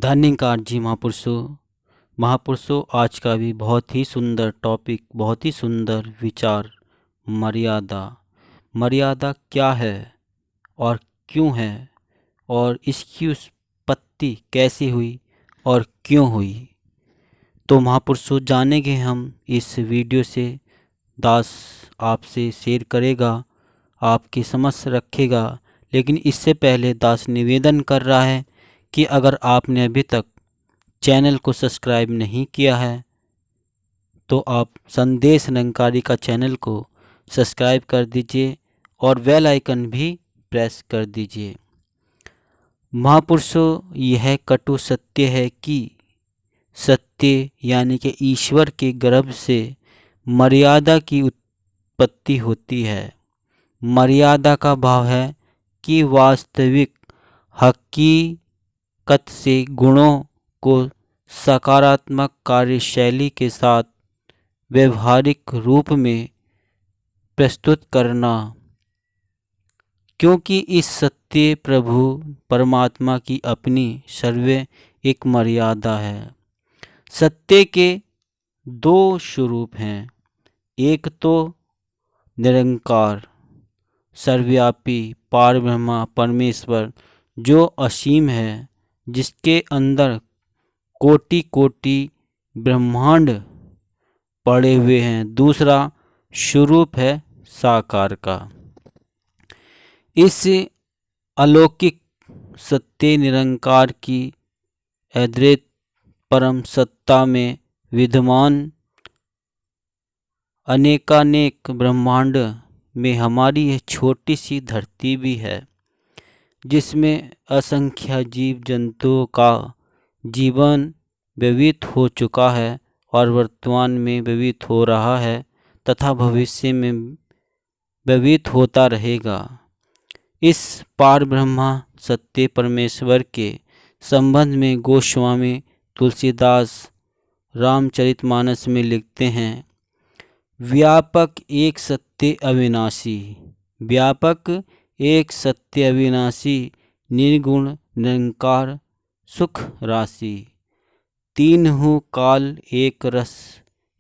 धन्यकार जी महापुरुषों आज का भी बहुत ही सुंदर टॉपिक, बहुत ही सुंदर विचार। मर्यादा मर्यादा क्या है और क्यों है, और इसकी उत्पत्ति कैसे हुई और क्यों हुई। तो महापुरुषों जानेंगे हम इस वीडियो से। दास आपसे शेयर करेगा, आपकी समझ रखेगा। लेकिन इससे पहले दास निवेदन कर रहा है कि अगर आपने अभी तक चैनल को सब्सक्राइब नहीं किया है तो आप संदेश निरंकारी का चैनल को सब्सक्राइब कर दीजिए और बेल आइकन भी प्रेस कर दीजिए। महापुरुषों, यह कटु सत्य है कि सत्य यानी कि ईश्वर के गर्भ से मर्यादा की उत्पत्ति होती है। मर्यादा का भाव है कि वास्तविक हकीकत से गुणों को सकारात्मक कार्यशैली के साथ व्यवहारिक रूप में प्रस्तुत करना, क्योंकि इस सत्य प्रभु परमात्मा की अपनी सर्व एक मर्यादा है। सत्य के दो स्वरूप हैं, एक तो निरंकार सर्वव्यापी पारब्रह्म परमेश्वर जो असीम है, जिसके अंदर कोटि कोटि ब्रह्मांड पड़े हुए हैं। दूसरा स्वरूप है साकार का। इस अलौकिक सत्य निरंकार की अद्वैत परम सत्ता में विद्यमान अनेकानेक ब्रह्मांड में हमारी यह छोटी सी धरती भी है, जिसमें असंख्य जीव जंतुओं का जीवन व्यतीत हो चुका है और वर्तमान में व्यतीत हो रहा है तथा भविष्य में व्यतीत होता रहेगा। इस पार ब्रह्मा सत्य परमेश्वर के संबंध में गोस्वामी तुलसीदास रामचरितमानस में लिखते हैं, व्यापक एक सत्य अविनाशी, व्यापक एक सत्य अविनाशी, निर्गुण निरंकार सुख राशि, तीनहु काल एक रस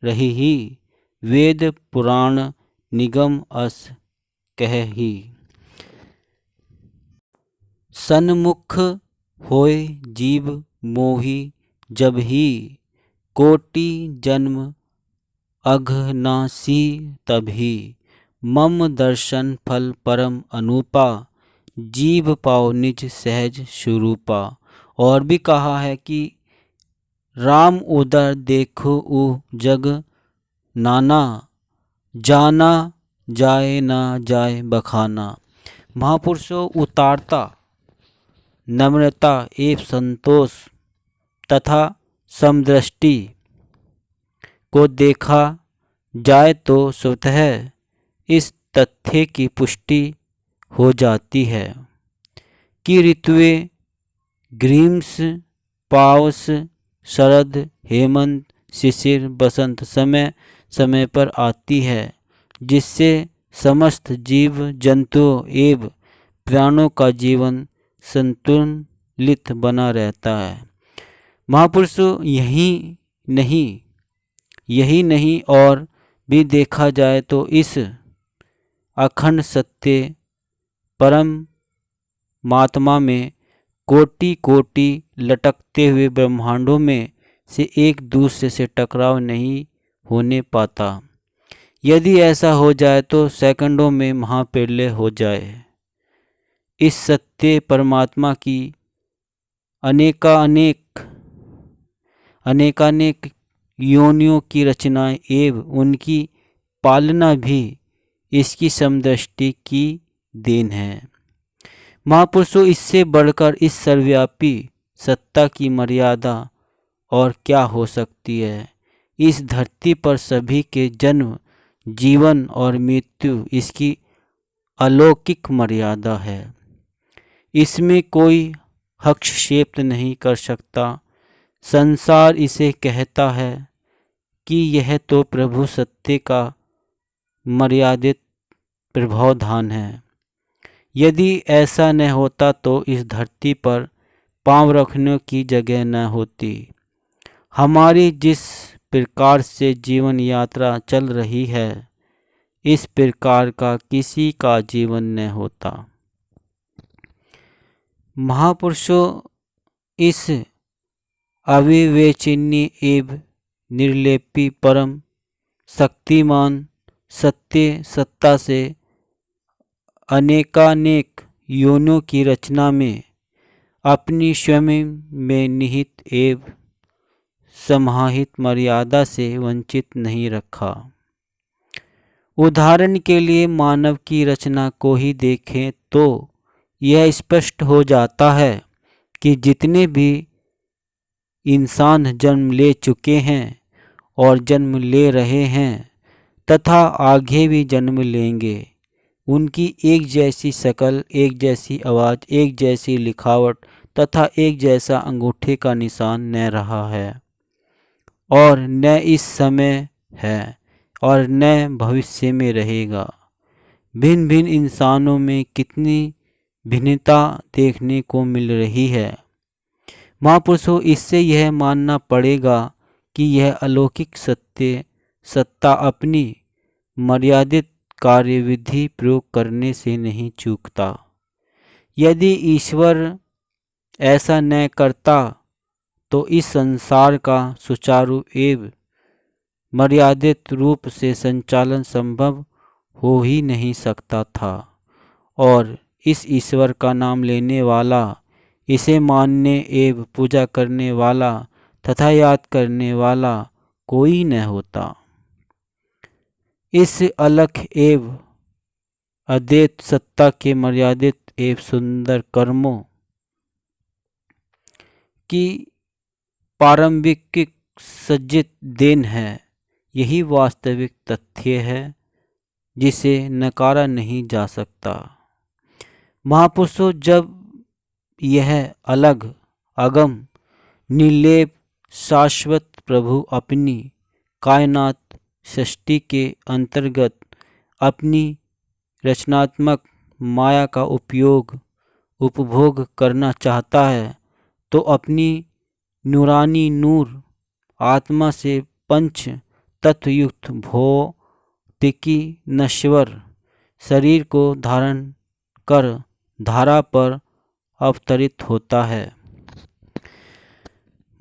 रही, वेद पुराण निगम अस कहही। सन्मुख होय जीव मोहि जब ही, कोटि जन्म अघनासी तभी, मम दर्शन फल परम अनुपा, जीव पाओ निज सहज स्वरूपा। और भी कहा है कि राम उदर देखो उ जग नाना, जाना जाए ना जाए बखाना। महापुरुषों, उदारता नम्रता एवं संतोष तथा समदृष्टि को देखा जाए तो स्वतः इस तथ्य की पुष्टि हो जाती है कि ऋतुएं ग्रीष्म पावस शरद हेमंत शिशिर बसंत समय समय पर आती है, जिससे समस्त जीव जंतुओं एवं प्राणों का जीवन संतुलित बना रहता है। महापुरुषों, यही नहीं और भी देखा जाए तो इस अखंड सत्य परम महात्मा में कोटि कोटि लटकते हुए ब्रह्मांडों में से एक दूसरे से टकराव नहीं होने पाता। यदि ऐसा हो जाए तो सेकंडों में महाप्रलय हो जाए। इस सत्य परमात्मा की अनेकानेक योनियों की रचना एवं उनकी पालना भी इसकी समदृष्टि की देन है। महापुरुषों, इससे बढ़कर इस सर्वव्यापी सत्ता की मर्यादा और क्या हो सकती है। इस धरती पर सभी के जन्म जीवन और मृत्यु इसकी अलौकिक मर्यादा है। इसमें कोई हस्तक्षेप नहीं कर सकता। संसार इसे कहता है कि यह तो प्रभु सत्य का मर्यादित प्रभावधान है। यदि ऐसा न होता तो इस धरती पर पांव रखने की जगह न होती। हमारी जिस प्रकार से जीवन यात्रा चल रही है, इस प्रकार का किसी का जीवन न होता। महापुरुषों, इस अविवेचनीय एवं निर्लेपी परम शक्तिमान सत्य सत्ता से अनेकानेक योनियों की रचना में अपनी स्वयं में निहित एवं समाहित मर्यादा से वंचित नहीं रखा। उदाहरण के लिए मानव की रचना को ही देखें तो यह स्पष्ट हो जाता है कि जितने भी इंसान जन्म ले चुके हैं और जन्म ले रहे हैं तथा आगे भी जन्म लेंगे, उनकी एक जैसी शक्ल, एक जैसी आवाज़, एक जैसी लिखावट तथा एक जैसा अंगूठे का निशान न रहा है और न इस समय है और न भविष्य में रहेगा। भिन्न भिन्न इंसानों में कितनी भिन्नता देखने को मिल रही है। महापुरुषों, इससे यह मानना पड़ेगा कि यह अलौकिक सत्य सत्ता अपनी मर्यादित कार्यविधि प्रयोग करने से नहीं चूकता। यदि ईश्वर ऐसा न करता तो इस संसार का सुचारू एवं मर्यादित रूप से संचालन संभव हो ही नहीं सकता था और इस ईश्वर का नाम लेने वाला, इसे मानने एवं पूजा करने वाला तथा याद करने वाला कोई न होता। इस अलख एवं अद्वैत सत्ता के मर्यादित एवं सुंदर कर्मों की पारंपरिक सज्जित देन है। यही वास्तविक तथ्य है जिसे नकारा नहीं जा सकता। महापुरुषों, जब यह अलग अगम निर्लेप शाश्वत प्रभु अपनी कायनात सृष्टि के अंतर्गत अपनी रचनात्मक माया का उपभोग करना चाहता है तो अपनी नूरानी नूर आत्मा से पंच तत्वयुक्त भौतिकी नश्वर शरीर को धारण कर धारा पर अवतरित होता है।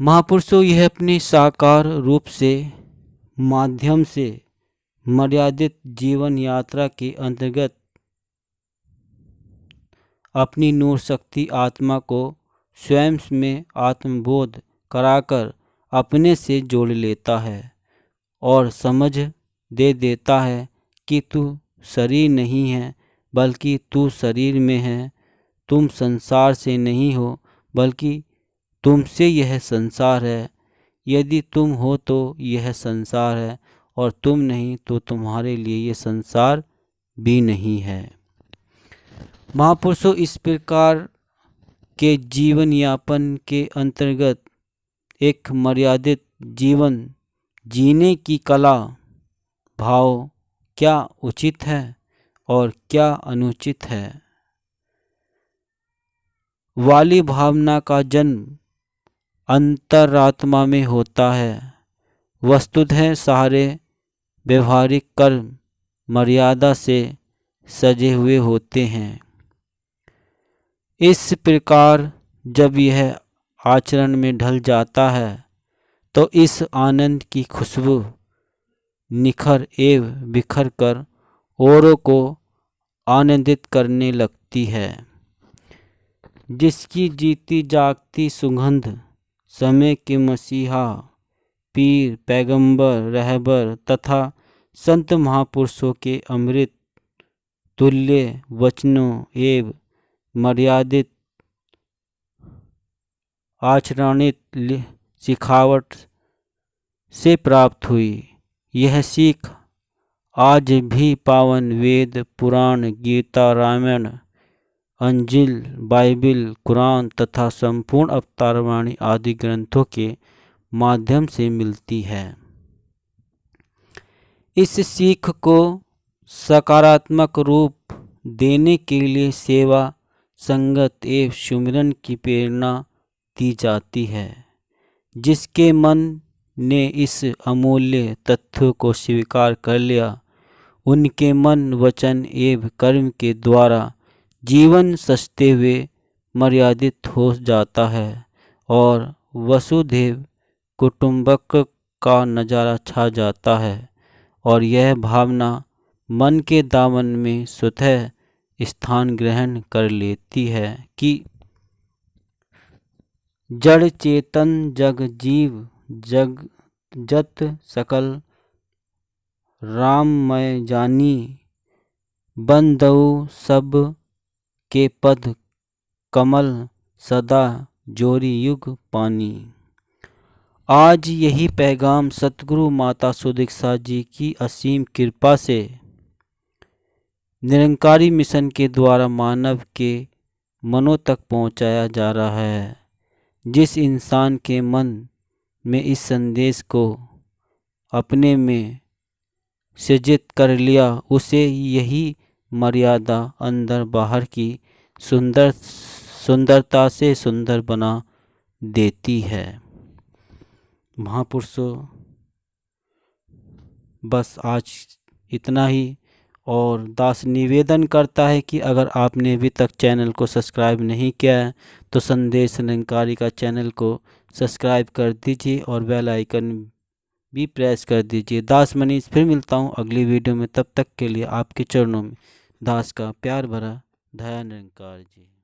महापुरुषों, यह अपने साकार रूप से माध्यम से मर्यादित जीवन यात्रा के अंतर्गत अपनी नूर शक्ति आत्मा को स्वयं में आत्मबोध कराकर अपने से जोड़ लेता है और समझ दे देता है कि तू शरीर नहीं है बल्कि तू शरीर में है। तुम संसार से नहीं हो बल्कि तुमसे यह संसार है। यदि तुम हो तो यह संसार है और तुम नहीं तो तुम्हारे लिए यह संसार भी नहीं है। महापुरुषों, इस प्रकार के जीवन यापन के अंतर्गत एक मर्यादित जीवन जीने की कला भाव क्या उचित है और क्या अनुचित है वाली भावना का जन्म अंतरात्मा में होता है। वस्तुतः सारे व्यवहारिक कर्म मर्यादा से सजे हुए होते हैं। इस प्रकार जब यह आचरण में ढल जाता है तो इस आनंद की खुशबू निखर एवं बिखर कर औरों को आनंदित करने लगती है, जिसकी जीती जागती सुगंध समय के मसीहा पीर पैगंबर रहबर तथा संत महापुरुषों के अमृत तुल्य वचनों एवं मर्यादित आचरणित सिखावट से प्राप्त हुई। यह सीख आज भी पावन वेद पुराण गीता रामायण अंजिल बाइबिल कुरान तथा संपूर्ण अवतारवाणी आदि ग्रंथों के माध्यम से मिलती है। इस सीख को सकारात्मक रूप देने के लिए सेवा संगत एवं सुमिरन की प्रेरणा दी जाती है। जिसके मन ने इस अमूल्य तथ्य को स्वीकार कर लिया, उनके मन, वचन एवं कर्म के द्वारा जीवन सजते हुए मर्यादित हो जाता है और वसुधैव कुटुंबक का नज़ारा छा जाता है। और यह भावना मन के दामन में स्वतः स्थान ग्रहण कर लेती है कि जड़ चेतन जग जीव जग जत सकल राममय जानी, बंदऊ सब के पद कमल सदा जोरी युग पानी। आज यही पैगाम सतगुरु माता सुदीक्षा जी की असीम कृपा से निरंकारी मिशन के द्वारा मानव के मनों तक पहुंचाया जा रहा है। जिस इंसान के मन में इस संदेश को अपने में सृजित कर लिया, उसे यही मर्यादा अंदर बाहर की सुंदरता से सुंदर बना देती है। महापुरुषों, बस आज इतना ही। और दास निवेदन करता है कि अगर आपने अभी तक चैनल को सब्सक्राइब नहीं किया है तो संदेश निरंकारी का चैनल को सब्सक्राइब कर दीजिए और बेल आइकन भी प्रेस कर दीजिए। दास मनीष फिर मिलता हूँ अगली वीडियो में। तब तक के लिए आपके चरणों में दास का प्यार भरा दया निरंकार जी।